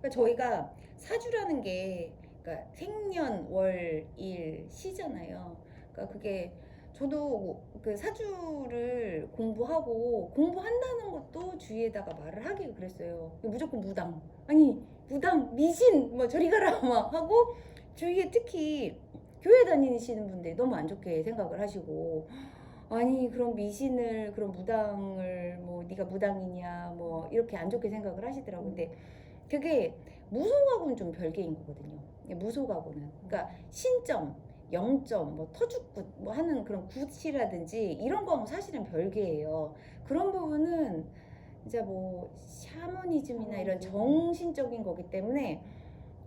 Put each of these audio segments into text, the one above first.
그러니까 저희가 사주라는 게 그러니까 생년 월 일 시잖아요. 그러니까 그게 저도 그 사주를 공부한다는 것도 주위에다가 말을 하기 그랬어요. 무조건 무당. 아니 무당 미신 뭐 저리 가라 막 하고 주위에 특히 교회 다니시는 분들이 너무 안 좋게 생각을 하시고 아니 그런 미신을 그런 무당을 뭐 네가 무당이냐 뭐 이렇게 안 좋게 생각을 하시더라고. 근데 그게 무속하고는 좀 별개인 거거든요. 무속하고는 그러니까 신점, 영점, 뭐 터줏굿 뭐 하는 그런 굿이라든지 이런 거하고 사실은 별개예요. 그런 부분은 이제 뭐 샤머니즘이나 이런 정신적인 거기 때문에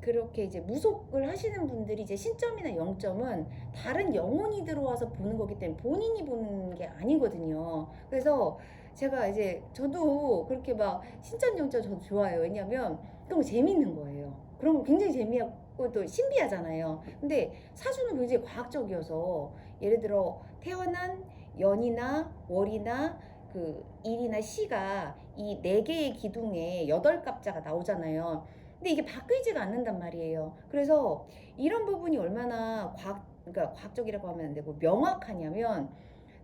그렇게 이제 무속을 하시는 분들이 이제 신점이나 영점은 다른 영혼이 들어와서 보는 거기 때문에 본인이 보는 게 아니거든요. 그래서 제가 이제 저도 그렇게 막 신점 영점 저도 좋아해요. 왜냐면 그런 거 재밌는 거예요. 그런 거 굉장히 재미있고 또 신비하잖아요. 근데 사주는 굉장히 과학적이어서 예를 들어 태어난 연이나 월이나 그 일이나 시가 이 네 개의 기둥에 여덟 갑자가 나오잖아요. 근데 이게 바뀌지가 않는단 말이에요. 그래서 이런 부분이 얼마나 그러니까 과학적이라고 하면 안 되고 명확하냐면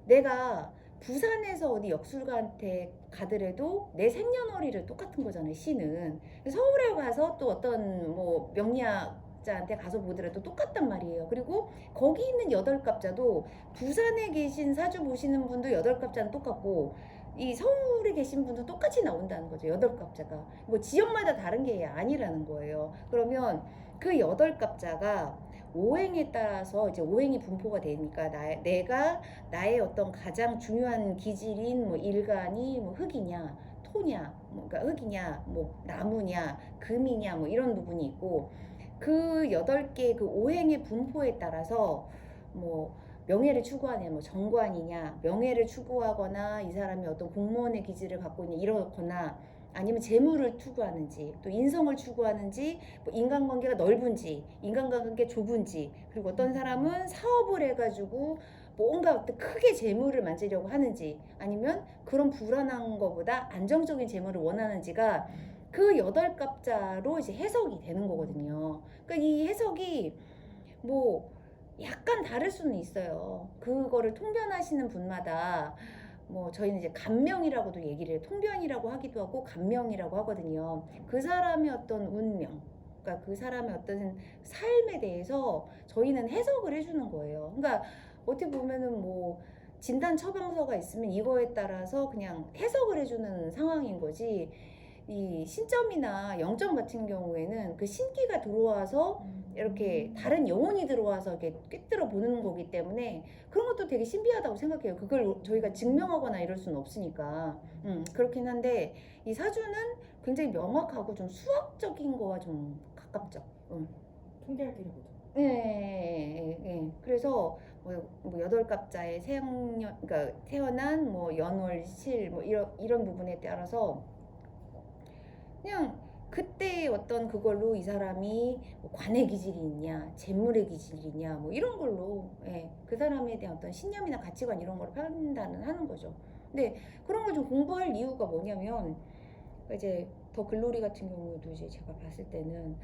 내가 부산에서 어디 역술가한테 가더라도 내 생년월일은 똑같은 거잖아요, 시는. 서울에 가서 또 어떤 뭐 명리학자한테 가서 보더라도 똑같단 말이에요. 그리고 거기 있는 여덟 갑자도 부산에 계신 사주 보시는 분도 여덟 갑자는 똑같고 이 서울에 계신 분도 똑같이 나온다는 거죠. 여덟 갑자가. 뭐 지역마다 다른 게 아니라는 거예요. 그러면 그 여덟 갑자가 오행에 따라서 이제 오행이 분포가 되니까 내가 나의 어떤 가장 중요한 기질인 뭐 일간이 뭐 흙이냐 토냐 뭐 그러니까 흙이냐 뭐 나무냐 금이냐 뭐 이런 부분이 있고 그 여덟 개 그 오행의 분포에 따라서 뭐 명예를 추구하냐 뭐 정관이냐 명예를 추구하거나 이 사람이 어떤 공무원의 기질을 갖고 있냐 이러거나 아니면 재물을 추구하는지 또 인성을 추구하는지 뭐 인간관계가 넓은지 인간관계 좁은지 그리고 어떤 사람은 사업을 해가지고 뭔가 어떤 크게 재물을 만지려고 하는지 아니면 그런 불안한 것보다 안정적인 재물을 원하는지가 그 여덟 갑자로 이제 해석이 되는 거거든요. 그러니까 이 해석이 뭐 약간 다를 수는 있어요. 그거를 통변하시는 분마다 뭐 저희는 이제 간명이라고도 얘기를 해요. 통변이라고 하기도 하고 간명이라고 하거든요. 그 사람의 어떤 운명, 그러니까 그 사람의 어떤 삶에 대해서 저희는 해석을 해주는 거예요. 그러니까 어떻게 보면은 뭐 진단 처방서가 있으면 이거에 따라서 그냥 해석을 해주는 상황인 거지. 이 신점이나 영점 같은 경우에는 그 신기가 들어와서 이렇게 다른 영혼이 들어와서 이렇게 꿰뚫어 보는 거기 때문에 그런 것도 되게 신비하다고 생각해요. 그걸 저희가 증명하거나 이럴 수는 없으니까. 그렇긴 한데 이 사주는 굉장히 명확하고 좀 수학적인 거와 좀 가깝죠. 통계학이라 보죠. 예, 예, 예, 예. 그래서 뭐 여덟 갑자의 생년, 그러니까 태어난 뭐 연월실 뭐 이런 부분에 따라서 그냥 그때 어떤 그걸로 이 사람이 뭐 관의 기질이 있냐, 재물의 기질이 있냐, 뭐 이런 걸로 예, 그 사람에 대한 어떤 신념이나 가치관 이런 걸 판단을 하는 거죠. 근데 그런 걸 좀 공부할 이유가 뭐냐면 이제 더 글로리 같은 경우도 이제 제가 봤을 때는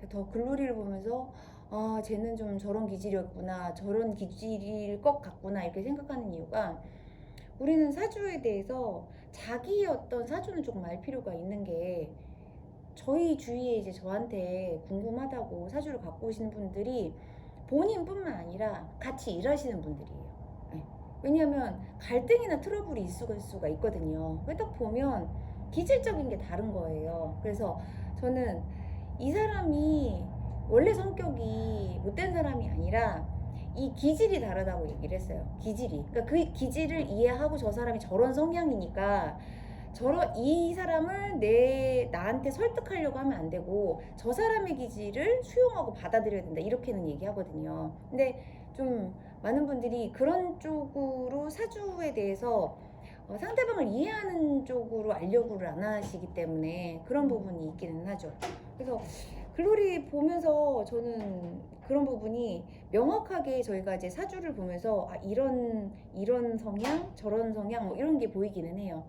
더 글로리를 보면서 아 쟤는 좀 저런 기질이었구나, 저런 기질일 것 같구나 이렇게 생각하는 이유가 우리는 사주에 대해서 자기의 어떤 사주는 조금 알 필요가 있는 게 저희 주위에 이제 저한테 궁금하다고 사주를 갖고 오시는 분들이 본인뿐만 아니라 같이 일하시는 분들이에요. 네. 왜냐하면 갈등이나 트러블이 있을 수가 있거든요. 딱 보면 기질적인 게 다른 거예요. 그래서 저는 이 사람이 원래 성격이 못된 사람이 아니라 이 기질이 다르다고 얘기를 했어요. 기질이. 그러니까 그 기질을 이해하고 저 사람이 저런 성향이니까 이 사람을 나한테 설득하려고 하면 안 되고 저 사람의 기질을 수용하고 받아들여야 된다 이렇게는 얘기하거든요. 근데 좀 많은 분들이 그런 쪽으로 사주에 대해서 상대방을 이해하는 쪽으로 알려고를 안 하시기 때문에 그런 부분이 있기는 하죠. 그래서 글로리 보면서 저는 그런 부분이 명확하게 저희가 이제 사주를 보면서 아 이런 성향 저런 성향 뭐 이런 게 보이기는 해요.